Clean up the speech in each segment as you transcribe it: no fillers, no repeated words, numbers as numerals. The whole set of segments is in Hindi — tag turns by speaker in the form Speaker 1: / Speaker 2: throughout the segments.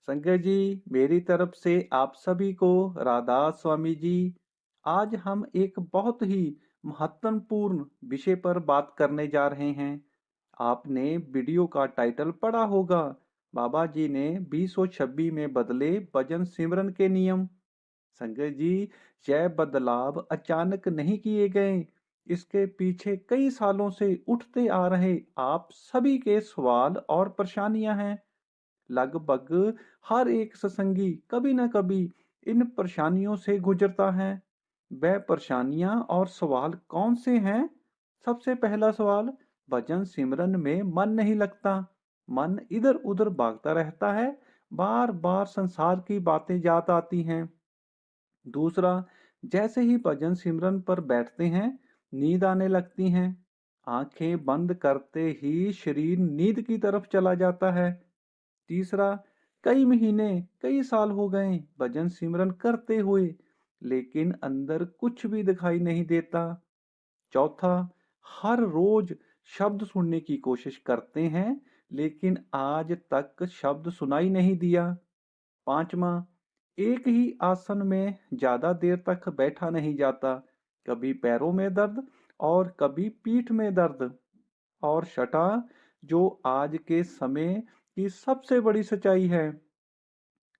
Speaker 1: संजय जी, मेरी तरफ से आप सभी को राधा स्वामी जी। आज हम एक बहुत ही महत्वपूर्ण विषय पर बात करने जा रहे हैं। आपने वीडियो का टाइटल पढ़ा होगा। बाबा जी ने 2026 में बदले भजन सिमरन के नियम। संजय जी, यह बदलाव अचानक नहीं किए गए। इसके पीछे कई सालों से उठते आ रहे आप सभी के सवाल और परेशानियां हैं। लगभग हर एक सत्संगी कभी न कभी इन परेशानियों से गुजरता है। वह परेशानियां और सवाल कौन से हैं? सबसे पहला सवाल, भजन सिमरन में मन नहीं लगता। मन इधर उधर भागता रहता है। बार बार संसार की बातें याद आती हैं। दूसरा, जैसे ही भजन सिमरन पर बैठते हैं, नींद आने लगती हैं। आंखें बंद करते ही शरीर नींद की तरफ चला जाता है। तीसरा, कई महीने कई साल हो गए भजन सिमरन करते हुए, लेकिन अंदर कुछ भी दिखाई नहीं देता। चौथा, हर रोज शब्द सुनने की कोशिश करते हैं, लेकिन आज तक शब्द सुनाई नहीं दिया। पांचवा, एक ही आसन में ज्यादा देर तक बैठा नहीं जाता। कभी पैरों में दर्द और कभी पीठ में दर्द। और छठा, जो आज के समय की सबसे बड़ी सच्चाई है,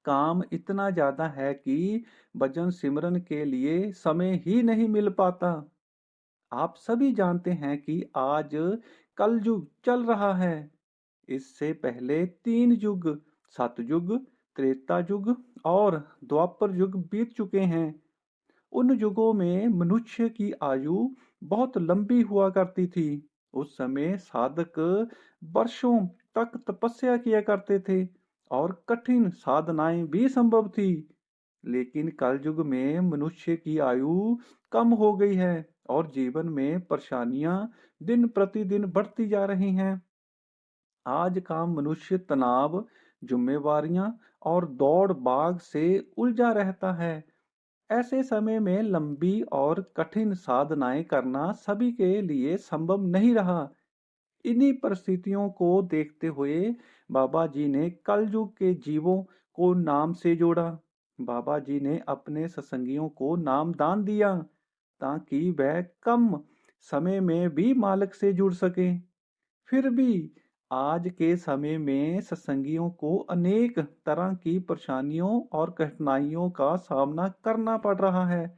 Speaker 1: काम इतना ज्यादा है कि भजन सिमरन के लिए समय ही नहीं मिल पाता। आप सभी जानते हैं कि आज कलयुग चल रहा है। इससे पहले तीन युग, सतयुग, त्रेता युग और द्वापर युग बीत चुके हैं। उन युगों में मनुष्य की आयु बहुत लंबी हुआ करती थी। उस समय साधक वर्षों तक तपस्या किया करते थे और कठिन साधनाएं भी संभव थी। लेकिन कलयुग में मनुष्य की आयु कम हो गई है और जीवन में परेशानियां दिन प्रतिदिन बढ़ती जा रही हैं। आज का मनुष्य तनाव, जिम्मेवारियां और दौड़ भाग से उलझा रहता है। ऐसे समय में लंबी और कठिन साधनाएं करना सभी के लिए संभव नहीं रहा। इन्हीं परिस्थितियों को देखते हुए बाबा जी ने कलयुग के जीवों को नाम से जोड़ा। बाबा जी ने अपने सत्संगियों को नाम दान दिया ताकि वह कम समय में भी मालिक से जुड़ सके। फिर भी आज के समय में सत्संगियों को अनेक तरह की परेशानियों और कठिनाइयों का सामना करना पड़ रहा है।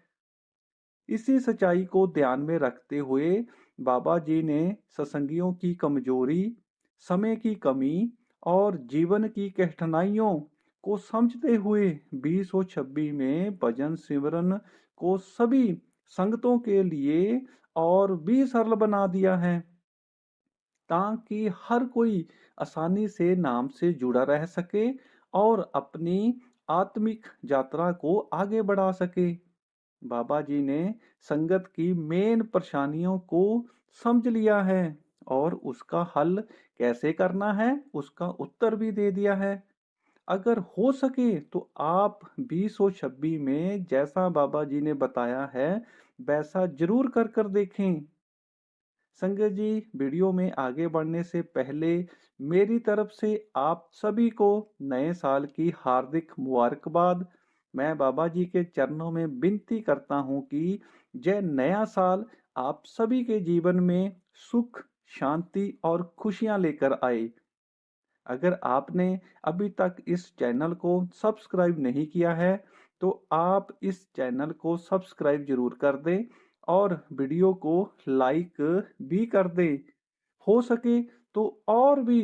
Speaker 1: इसी सच्चाई को ध्यान में रखते हुए बाबा जी ने सत्संगियों की कमजोरी, समय की कमी और जीवन की कठिनाइयों को समझते हुए 2026 में भजन सिमरन को सभी संगतों के लिए और भी सरल बना दिया है, ताकि हर कोई आसानी से नाम से जुड़ा रह सके और अपनी आत्मिक यात्रा को आगे बढ़ा सके। बाबा जी ने संगत की मेन परेशानियों को समझ लिया है और उसका हल कैसे करना है उसका उत्तर भी दे दिया है। अगर हो सके तो आप 2026 में जैसा बाबा जी ने बताया है वैसा जरूर कर कर देखें। संगत जी, वीडियो में आगे बढ़ने से पहले मेरी तरफ से आप सभी को नए साल की हार्दिक मुबारकबाद। मैं बाबा जी के चरणों में विनती करता हूँ कि यह नया साल आप सभी के जीवन में सुख, शांति और खुशियां लेकर आए। अगर आपने अभी तक इस चैनल को सब्सक्राइब नहीं किया है तो आप इस चैनल को सब्सक्राइब जरूर कर दें और वीडियो को लाइक भी कर दें। हो सके तो और भी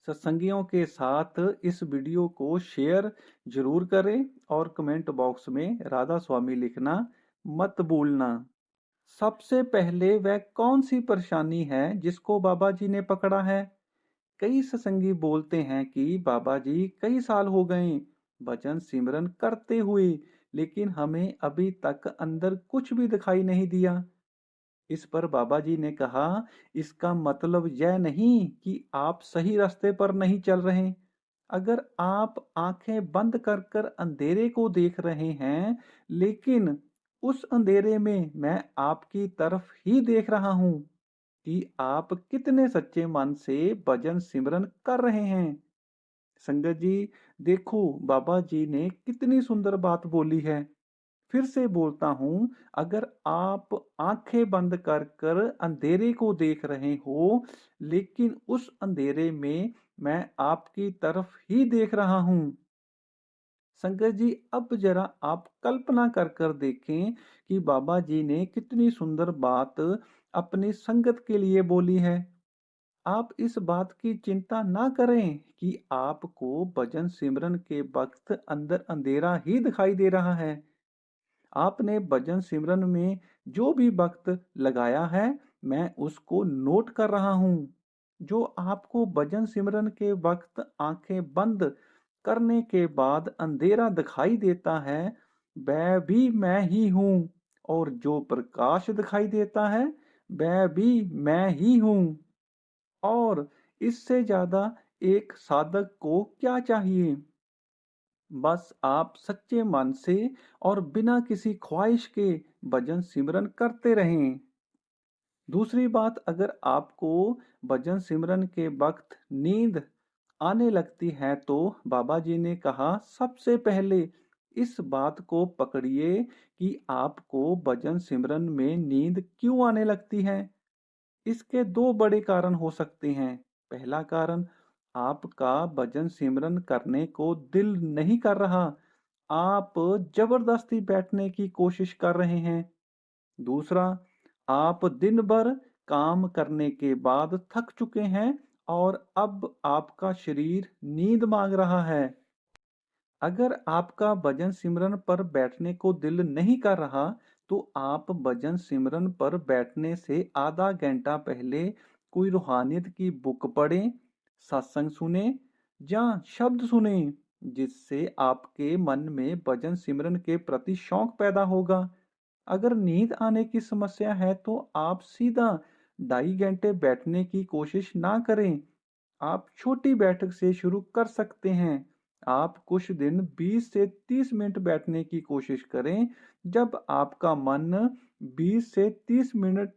Speaker 1: सत्संगियों के साथ इस वीडियो को शेयर जरूर करें और कमेंट बॉक्स में राधा स्वामी लिखना मत भूलना। सबसे पहले वह कौन सी परेशानी है जिसको बाबा जी ने पकड़ा है? कई सत्संगी बोलते हैं कि बाबा जी कई साल हो गए भजन सिमरन करते हुए, लेकिन हमें अभी तक अंदर कुछ भी दिखाई नहीं दिया। इस पर बाबा जी ने कहा, इसका मतलब यह नहीं कि आप सही रास्ते पर नहीं चल रहे। अगर आप आंखें बंद कर कर अंधेरे को देख रहे हैं, लेकिन उस अंधेरे में मैं आपकी तरफ ही देख रहा हूं कि आप कितने सच्चे मन से भजन सिमरन कर रहे हैं। संगत जी, देखो बाबा जी ने कितनी सुंदर बात बोली है। फिर से बोलता हूँ, अगर आप आंखें बंद कर कर अंधेरे को देख रहे हो, लेकिन उस अंधेरे में मैं आपकी तरफ ही देख रहा हूँ। संगत जी, अब जरा आप कल्पना कर कर देखें कि बाबा जी ने कितनी सुंदर बात अपनी संगत के लिए बोली है। आप इस बात की चिंता ना करें कि आपको भजन सिमरन के वक्त अंदर अंधेरा ही दिखाई दे रहा है। आपने भजन सिमरन में जो भी वक्त लगाया है, मैं उसको नोट कर रहा हूँ। जो आपको भजन सिमरन के वक्त आंखें बंद करने के बाद अंधेरा दिखाई देता है, वह भी मैं ही हूँ। और जो प्रकाश दिखाई देता है, वह भी मैं ही हूँ। और इससे ज्यादा एक साधक को क्या चाहिए? बस आप सच्चे मन से और बिना किसी ख्वाहिश के भजन सिमरन करते रहें। दूसरी बात, अगर आपको भजन सिमरन के वक्त नींद आने लगती है तो बाबा जी ने कहा, सबसे पहले इस बात को पकड़िए कि आपको भजन सिमरन में नींद क्यों आने लगती है। इसके दो बड़े कारण हो सकते हैं। पहला कारण, आपका भजन सिमरन करने को दिल नहीं कर रहा, आप जबरदस्ती बैठने की कोशिश कर रहे हैं। दूसरा, आप दिन भर काम करने के बाद थक चुके हैं और अब आपका शरीर नींद मांग रहा है। अगर आपका भजन सिमरन पर बैठने को दिल नहीं कर रहा, तो आप भजन सिमरन पर बैठने से आधा घंटा पहले कोई रूहानियत की बुक पढ़ें, सत्संग सुने या शब्द सुने, जिससे आपके मन में भजन सिमरन के प्रति शौक पैदा होगा। अगर नींद आने की समस्या है तो आप सीधा 2.5 घंटे बैठने की कोशिश ना करें। आप छोटी बैठक से शुरू कर सकते हैं। आप कुछ दिन 20 से 30 मिनट बैठने की कोशिश करें। जब आपका मन 20 से 30 मिनट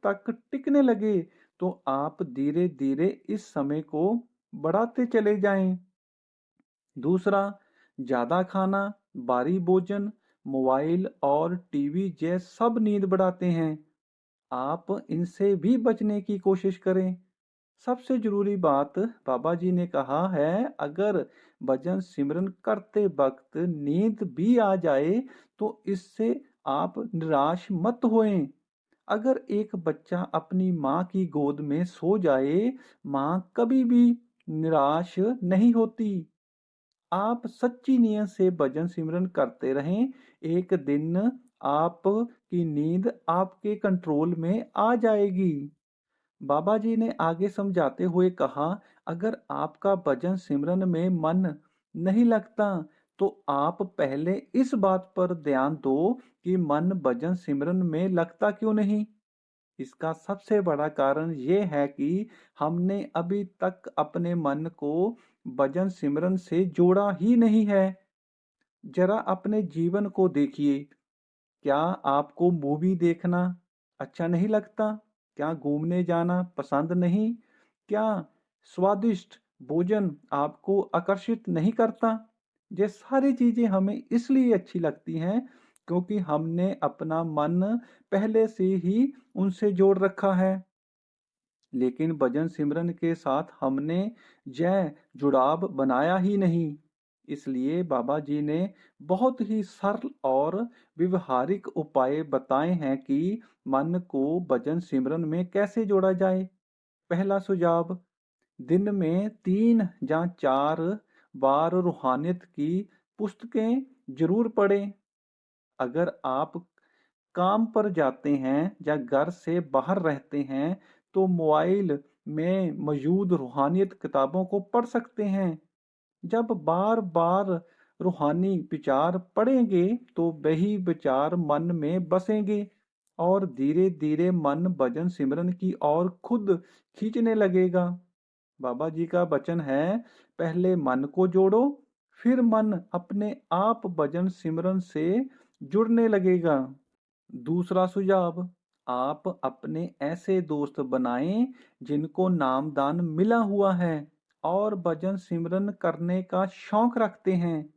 Speaker 1: तक टिकने लगे, तो आप धीरे धीरे इस समय को बढ़ाते चले जाएं। दूसरा, ज्यादा खाना, भारी भोजन, मोबाइल और टीवी जैसे सब नींद बढ़ाते हैं। आप इनसे भी बचने की कोशिश करें। सबसे जरूरी बात, बाबा जी ने कहा है, अगर भजन सिमरन करते वक्त नींद भी आ जाए तो इससे आप निराश मत होएं। अगर एक बच्चा अपनी माँ की गोद में सो जाए, माँ कभी भी निराश नहीं होती। आप सच्ची नीयत से भजन सिमरन करते रहें, एक दिन आपकी नींद आपके कंट्रोल में आ जाएगी। बाबा जी ने आगे समझाते हुए कहा, अगर आपका भजन सिमरन में मन नहीं लगता, तो आप पहले इस बात पर ध्यान दो कि मन भजन सिमरन में लगता क्यों नहीं। इसका सबसे बड़ा कारण ये है कि हमने अभी तक अपने मन को भजन सिमरन से जोड़ा ही नहीं है। जरा अपने जीवन को देखिए। क्या आपको मूवी देखना अच्छा नहीं लगता? क्या घूमने जाना पसंद नहीं? क्या स्वादिष्ट भोजन आपको आकर्षित नहीं करता? ये सारी चीजें हमें इसलिए अच्छी लगती हैं क्योंकि हमने अपना मन पहले से ही उनसे जोड़ रखा है। लेकिन भजन सिमरन के साथ हमने यह जुड़ाव बनाया ही नहीं। इसलिए बाबा जी ने बहुत ही सरल और व्यवहारिक उपाय बताए हैं कि मन को भजन सिमरन में कैसे जोड़ा जाए। पहला सुझाव, दिन में 3 या 4 बार रूहानियत की पुस्तकें जरूर पढ़ें। अगर आप काम पर जाते हैं या घर से बाहर रहते हैं, तो मोबाइल में मौजूद रूहानियत किताबों को पढ़ सकते हैं। जब बार बार रूहानी विचार पढ़ेंगे तो वही विचार मन में बसेंगे और धीरे धीरे मन भजन सिमरन की ओर खुद खींचने लगेगा। बाबा जी का वचन है, पहले मन को जोड़ो, फिर मन अपने आप भजन सिमरन से जुड़ने लगेगा। दूसरा सुझाव, आप अपने ऐसे दोस्त बनाएं जिनको नामदान मिला हुआ है। और भजन सिमरन करने का शौक रखते हैं।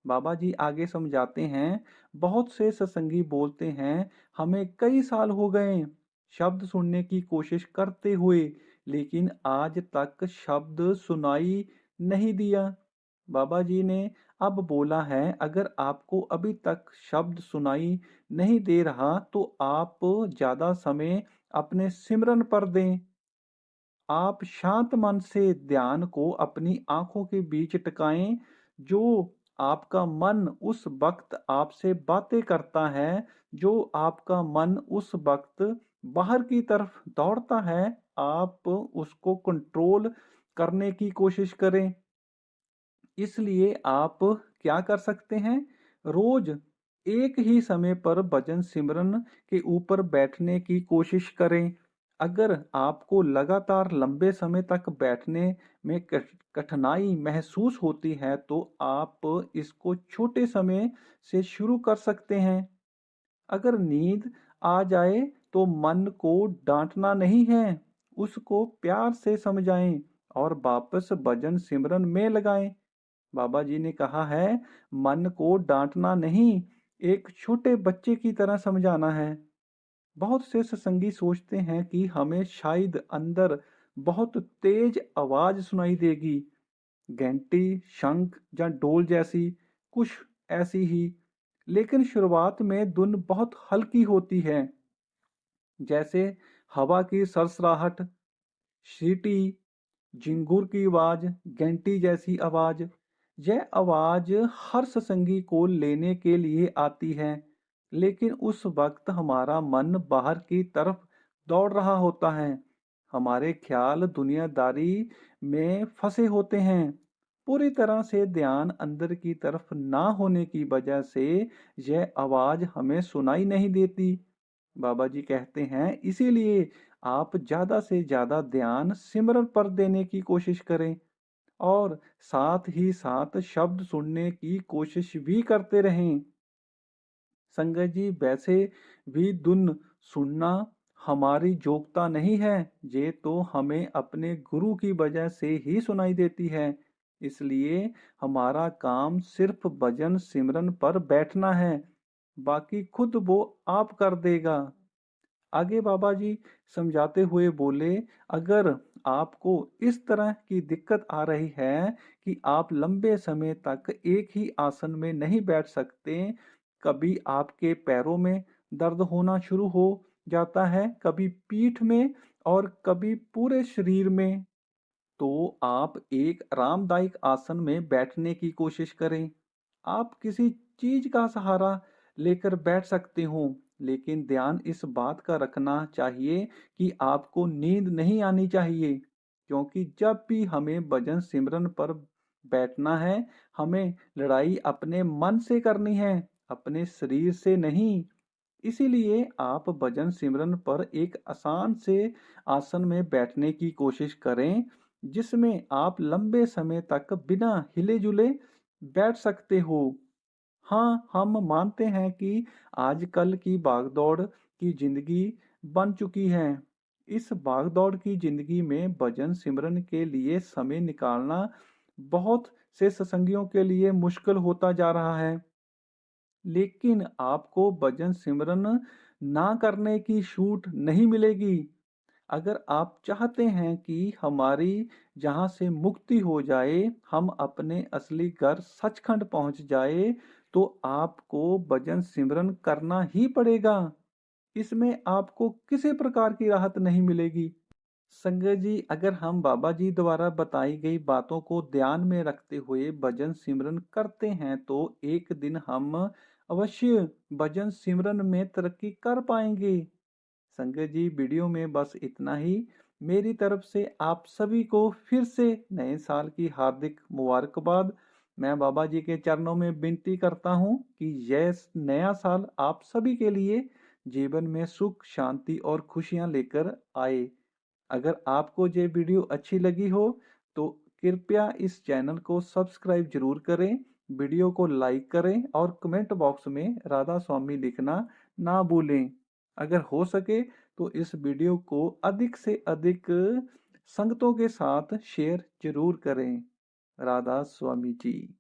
Speaker 1: बाबा जी आगे समझाते हैं, बहुत से सत्संगी बोलते हैं, हमें कई साल हो गए शब्द सुनने की कोशिश करते हुए, लेकिन आज तक शब्द सुनाई नहीं दिया। बाबा जी ने अब बोला है, अगर आपको अभी तक शब्द सुनाई नहीं दे रहा तो आप ज्यादा समय अपने सिमरन पर दें। आप शांत मन से ध्यान को अपनी आंखों के बीच टिकाएं। जो आपका मन उस वक्त आपसे बातें करता है, जो आपका मन उस वक्त बाहर की तरफ दौड़ता है, आप उसको कंट्रोल करने की कोशिश करें। इसलिए आप क्या कर सकते हैं, रोज एक ही समय पर भजन सिमरन के ऊपर बैठने की कोशिश करें। अगर आपको लगातार लंबे समय तक बैठने में कठिनाई महसूस होती है तो आप इसको छोटे समय से शुरू कर सकते हैं। अगर नींद आ जाए तो मन को डांटना नहीं है, उसको प्यार से समझाएं और वापस भजन सिमरन में लगाएं। बाबा जी ने कहा है, मन को डांटना नहीं, एक छोटे बच्चे की तरह समझाना है। बहुत से सत्संगी सोचते हैं कि हमें शायद अंदर बहुत तेज आवाज सुनाई देगी, घंटी, शंख या ढोल जैसी, कुछ ऐसी ही। लेकिन शुरुआत में धुन बहुत हल्की होती है, जैसे हवा की सरसराहट, सीटी, झिंगुर की आवाज, घंटी जैसी आवाज। यह आवाज हर सत्संगी को लेने के लिए आती है, लेकिन उस वक्त हमारा मन बाहर की तरफ दौड़ रहा होता है। हमारे ख्याल दुनियादारी में फंसे होते हैं। पूरी तरह से ध्यान अंदर की तरफ ना होने की वजह से यह आवाज हमें सुनाई नहीं देती। बाबा जी कहते हैं, इसीलिए आप ज्यादा से ज्यादा ध्यान सिमरन पर देने की कोशिश करें और साथ ही साथ शब्द सुनने की कोशिश भी करते रहें। संगत जी, वैसे भी धुन सुनना हमारी योग्यता नहीं है, ये तो हमें अपने गुरु की वजह से ही सुनाई देती है। इसलिए हमारा काम सिर्फ भजन सिमरन पर बैठना है, बाकी खुद वो आप कर देगा। आगे बाबा जी समझाते हुए बोले, अगर आपको इस तरह की दिक्कत आ रही है कि आप लंबे समय तक एक ही आसन में नहीं बैठ सकते, कभी आपके पैरों में दर्द होना शुरू हो जाता है, कभी पीठ में और कभी पूरे शरीर में, तो आप एक आरामदायक आसन में बैठने की कोशिश करें। आप किसी चीज का सहारा लेकर बैठ सकते हो, लेकिन ध्यान इस बात का रखना चाहिए कि आपको नींद नहीं आनी चाहिए, क्योंकि जब भी हमें भजन सिमरन पर बैठना है, हमें लड़ाई अपने मन से करनी है, अपने शरीर से नहीं। इसीलिए आप भजन सिमरन पर एक आसान से आसन में बैठने की कोशिश करें, जिसमें आप लंबे समय तक बिना हिले जुले बैठ सकते हो। हाँ, हम मानते हैं कि आजकल की भागदौड़ की जिंदगी बन चुकी है। इस भागदौड़ की जिंदगी में भजन सिमरन के लिए समय निकालना बहुत से सत्संगियों के लिए मुश्किल होता जा रहा है। लेकिन आपको भजन सिमरन ना करने की छूट नहीं मिलेगी। अगर आप चाहते हैं कि हमारी जहां से मुक्ति हो जाए, हम अपने असली घर सचखंड पहुंच जाए, तो आपको भजन सिमरन करना ही पड़ेगा। इसमें आपको किसी प्रकार की राहत नहीं मिलेगी। संगत जी, अगर हम बाबा जी द्वारा बताई गई बातों को ध्यान में रखते हुए भजन सिमरन करते हैं तो एक दिन हम अवश्य भजन सिमरन में तरक्की कर पाएंगे। संगत जी, वीडियो में बस इतना ही। मेरी तरफ से आप सभी को फिर से नए साल की हार्दिक मुबारकबाद। मैं बाबा जी के चरणों में विनती करता हूँ कि यह नया साल आप सभी के लिए जीवन में सुख, शांति और खुशियाँ लेकर आए। अगर आपको ये वीडियो अच्छी लगी हो तो कृपया इस चैनल को सब्सक्राइब जरूर करें, वीडियो को लाइक करें और कमेंट बॉक्स में राधा स्वामी लिखना ना भूलें। अगर हो सके तो इस वीडियो को अधिक से अधिक संगतों के साथ शेयर जरूर करें। राधा स्वामी जी।